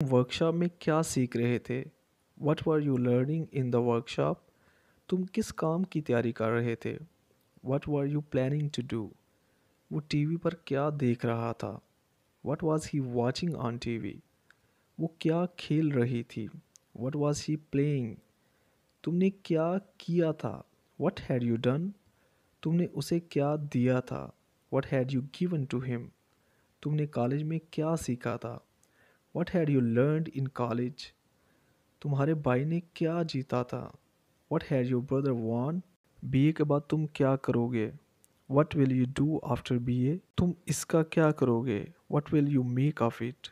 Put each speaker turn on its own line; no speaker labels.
Workshop में क्या सीख रहे थे? What were you learning in the workshop? तुम किस काम की तैयारी कर रहे थे? What were you planning to do? वो टीवी पर क्या देख रहा था? What was he watching on TV? वो क्या खेल रही थी? What was he playing? तुमने क्या किया था? What had you done? तुमने उसे क्या दिया था? What had you given to him? तुमने कॉलेज में क्या सीखा था? What had you learned in college? तुम्हारे भाई ने क्या जीता था? What had your brother won? BA के बाद तुम क्या करोगे? What will you do after BA? तुम इसका क्या करोगे? What will you make of it?